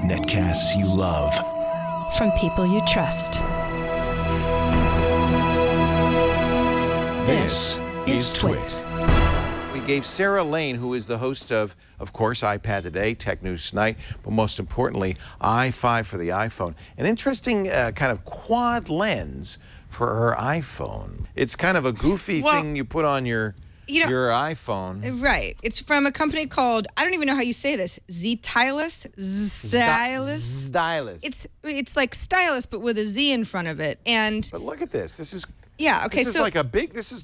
Netcasts you love. From people you trust. This is Twit. We gave Sarah Lane, who is the host of course, iPad Today, Tech News Tonight, but most importantly, i5 for the iPhone, an interesting kind of quad lens for her iPhone. It's kind of a goofy thing you put on your iPhone. Right. It's from a company called, I don't even know how you say this, Ztylus? Stylus. It's like stylus, but with a Z in front of it. But look at this. This is... Yeah, okay, this is like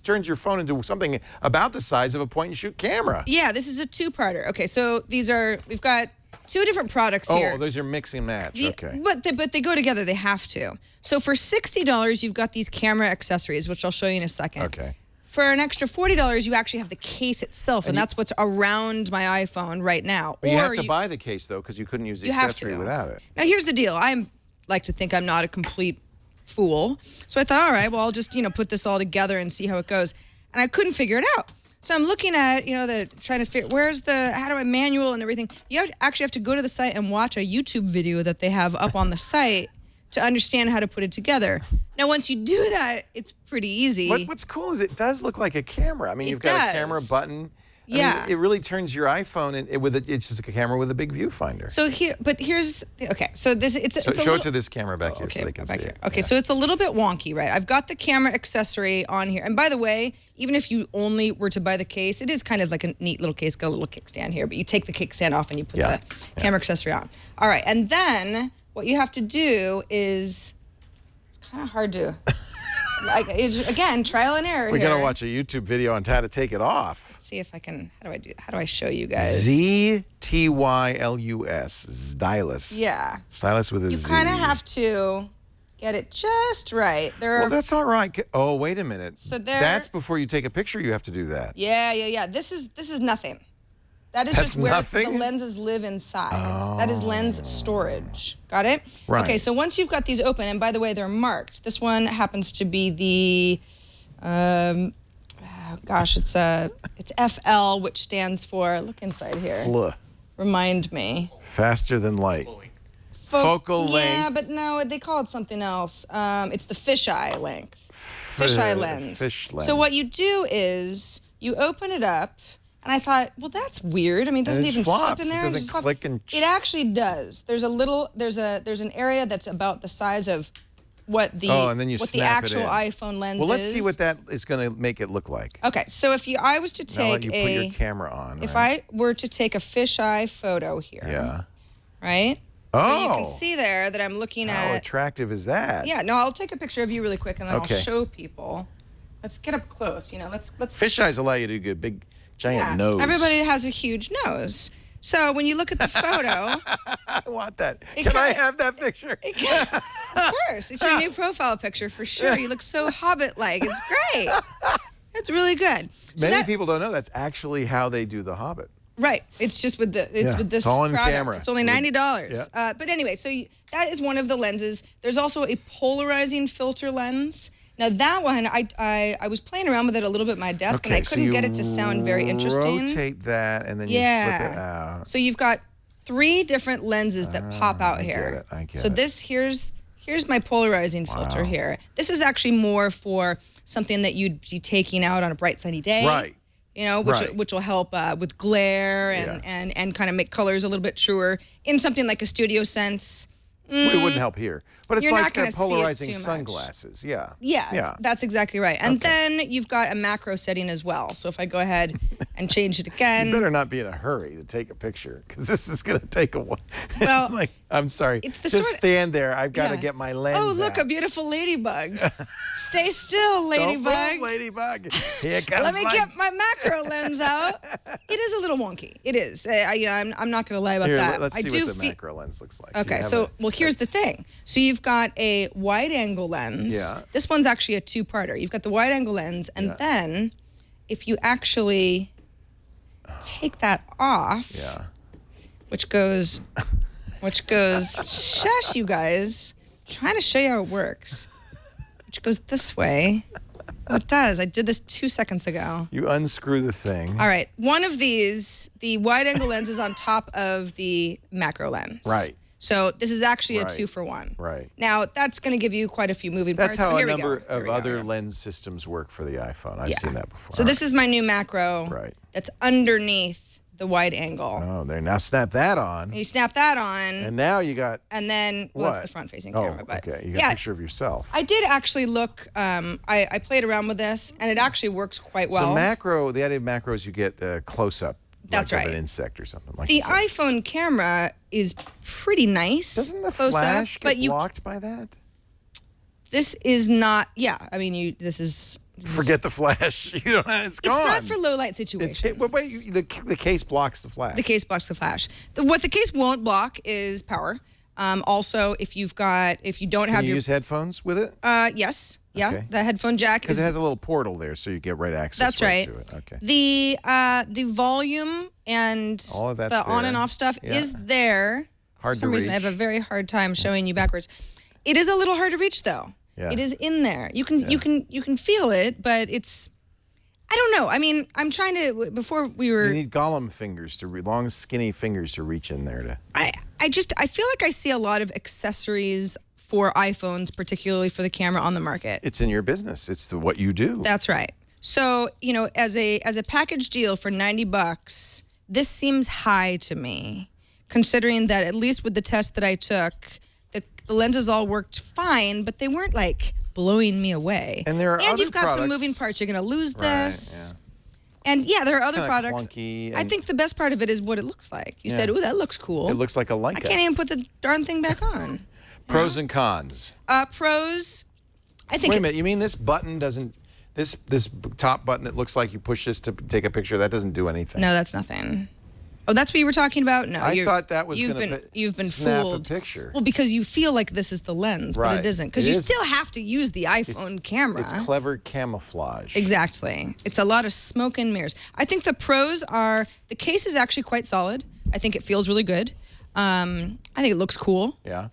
turns your phone into something about the size of a point-and-shoot camera. Yeah, this is a two-parter. Okay, so we've got two different products here. Oh, those are mix and match, okay. But they go together, they have to. So for $60, you've got these camera accessories, which I'll show you in a second. Okay. For an extra $40, you actually have the case itself, and that's what's around my iPhone right now. But you have to buy the case, though, because you couldn't use the accessory without it. Now, here's the deal. I like to think I'm not a complete fool. So I thought, all right, well, I'll just, put this all together and see how it goes. And I couldn't figure it out. So I'm looking at, trying to figure, how do I manual and everything? You actually have to go to the site and watch a YouTube video that they have up on the site to understand how to put it together. Now, once you do that, it's pretty easy. What's cool is it does look like a camera. I mean, you've got a camera button. I mean, it really turns your iPhone it's just like a camera with a big viewfinder. So here's so this show it to this camera back here so they can see it. Okay, so it's a little bit wonky, right? I've got the camera accessory on here, and by the way, even if you only were to buy the case, it is kind of like a neat little case. Got a little kickstand here, but you take the kickstand off and you put the camera accessory on. All right, and then what you have to do is it's kind of hard to. Again, trial and error. We gotta watch a YouTube video on how to take it off. Let's see if I can. How do I show you guys? Ztylus. Ztylus. Yeah. Stylus with a Z. You kind of have to get it just right. Well, that's all right. Oh, wait a minute. So that's before you take a picture. You have to do that. Yeah. This is nothing. That's just where the lenses live inside. Oh. That is lens storage. Got it? Right. Okay, so once you've got these open, and by the way, they're marked. This one happens to be the, it's FL, which stands for, look inside here. FL. Remind me. Faster than light. Focal length. Yeah, but no, they call it something else. It's the fisheye length. Fisheye lens. Fish lens. So what you do is you open it up. And I thought, well, that's weird. I mean, it doesn't even flip in there. It doesn't click and... It actually does. There's an area that's about the size of what the actual iPhone lens is. Well, let's see what that is going to make it look like. Okay, so I was to take put your camera on. If I were to take a fisheye photo here. Yeah. Right? Oh. So you can see there that I'm looking at... How attractive is that? Yeah, no, I'll take a picture of you really quick and then I'll show people. Let's get up close, let's... Fisheyes allow you to do good, big... Giant nose. Everybody has a huge nose. So when you look at the photo... I want that. Can I have that picture? Of course. It's your new profile picture for sure. You look so Hobbit-like. It's great. It's really good. So Many people don't know that's actually how they do The Hobbit. Right. It's just with this it's all in product. camera. It's only $90. Yeah. But anyway, so that is one of the lenses. There's also a polarizing filter lens. Now that one, I was playing around with it a little bit at my desk, and I couldn't get it to sound very interesting. Rotate that, and then you flip it out. So you've got 3 different lenses that pop out here. I get it. So here's my polarizing filter here. This is actually more for something that you'd be taking out on a bright sunny day. Right. Which will help with glare and kind of make colors a little bit truer. In something like a Studio Sense. It wouldn't help here. But it's like polarizing sunglasses. Yeah. Yeah, that's exactly right. And then you've got a macro setting as well. So if I go ahead and change it again. You better not be in a hurry to take a picture, because this is going to take a while. Well, it's like, I'm sorry. Just stand there. I've got to get my lens Oh, look, out. a beautiful ladybug. Stay still, ladybug. Don't move, ladybug. Here comes Let me get my macro lens out. It is a little wonky. It is. I'm not going to lie about that. Let's see what the macro lens looks like. Okay, here's the thing. So you've got a wide-angle lens. Yeah. This one's actually a two-parter. You've got the wide-angle lens, and then if you actually take that off, which goes, shush, you guys. I'm trying to show you how it works. Which goes this way. It does. I did this 2 seconds ago. You unscrew the thing. All right. One of these, the wide-angle lens is on top of the macro lens. Right. So this is actually a Right. 2-for-1. Right. Now, that's going to give you quite a few moving That's parts. how Here a we go. number Here of we go. other lens systems work for the iPhone. I've seen that before. So this is my new macro. Right. That's underneath the wide angle. Oh, there. Now snap that on. And you snap that on. And now you got... And then, well, what? that's the front-facing Oh, camera. But okay. You got yeah, a picture of yourself. I did actually look, I played around with this, and it actually works quite well. So macro, the idea of macro is you get a close-up. That's like right. Of an insect or something like The that. iPhone camera is pretty nice. Doesn't the close flash up, but get blocked by that? This is not, yeah, I mean, this is... Forget the flash. You don't. It's gone. It's not for low light situations. Wait, the case blocks the flash. The case blocks the flash. What the case won't block is power. Also, if you don't have Can you your... use headphones with it? Yes. Yeah, Okay. the headphone jack Because is... it has a little portal there, so you get right access That's right. to it. Okay. The volume and All of that's the on there. and off stuff Yeah. is there. Hard For some to reason, I reach. have a very hard time showing you backwards. It is a little hard to reach, though. Yeah. It is in there. You can feel it, but it's... I don't know. I mean, I'm trying to... Before we were... You need Gollum fingers long, skinny fingers to reach in there to. I feel like I see a lot of accessories for iPhones, particularly for the camera, on the market. It's in your business. It's what you do. That's right. So, as a package deal for $90, this seems high to me, considering that at least with the test that I took, the lenses all worked fine, but they weren't like blowing me away. And there are other you've got some products- moving parts. You're going to lose Right, this. And yeah, there are other Kinda products. clunky I and- think the best part of it is what it looks like. You Yeah. said, "Ooh, that looks cool." It looks like a Leica. I can't even put the darn thing back on. Pros and cons. Pros, I think Wait a minute. You mean this button doesn't? This top button that looks like you push this to take a picture, that doesn't do anything. No, that's nothing. Oh, that's what you were talking about? No, I thought that was you've gonna been snap a fooled. picture. Well, because you feel like this is the lens, but Right. it isn't. Because It you is. still have to use the iPhone camera. It's clever camouflage. Exactly. It's a lot of smoke and mirrors. I think the pros are the case is actually quite solid. I think it feels really good. I think it looks cool. Yeah.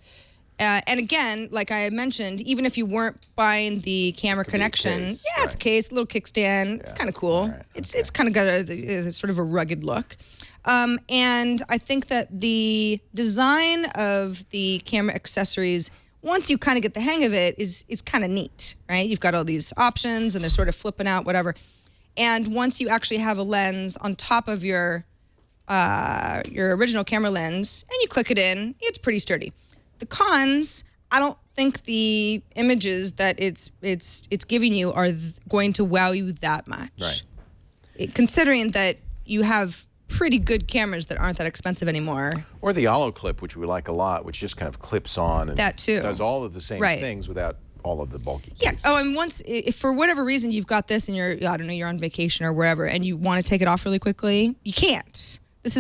And again, like I mentioned, even if you weren't buying the camera connection, case, yeah, it's a right. case, little kickstand. It's kind of cool. right, It's kind of got a sort of a rugged look. And I think that the design of the camera accessories, once you kind of get the hang of it, is kind of neat, right? You've got all these options, and they're sort of flipping out, whatever. And once you actually have a lens on top of your original camera lens, and you click it in, it's pretty sturdy. The cons, I don't think the images that it's giving you are going to wow you that much. Right. Considering that you have pretty good cameras that aren't that expensive anymore. Or the Allo clip, which we like a lot, which just kind of clips on and That too. does all of the same Right. things without all of the bulky Yeah. case. Oh, and if for whatever reason you've got this and you're on vacation or wherever, and you want to take it off really quickly, you can't. It's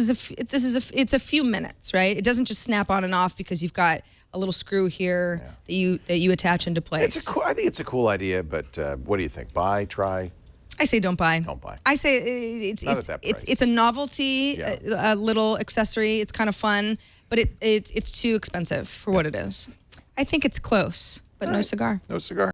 a few minutes, right? It doesn't just snap on and off because you've got a little screw here that you attach into place. I think it's a cool idea, but what do you think? Buy, try? I say don't buy. Don't buy. I say it's Not at that price. it's a novelty, Yeah. a little accessory. It's kind of fun, but it's too expensive for what it is. I think it's close, but no cigar. No cigar.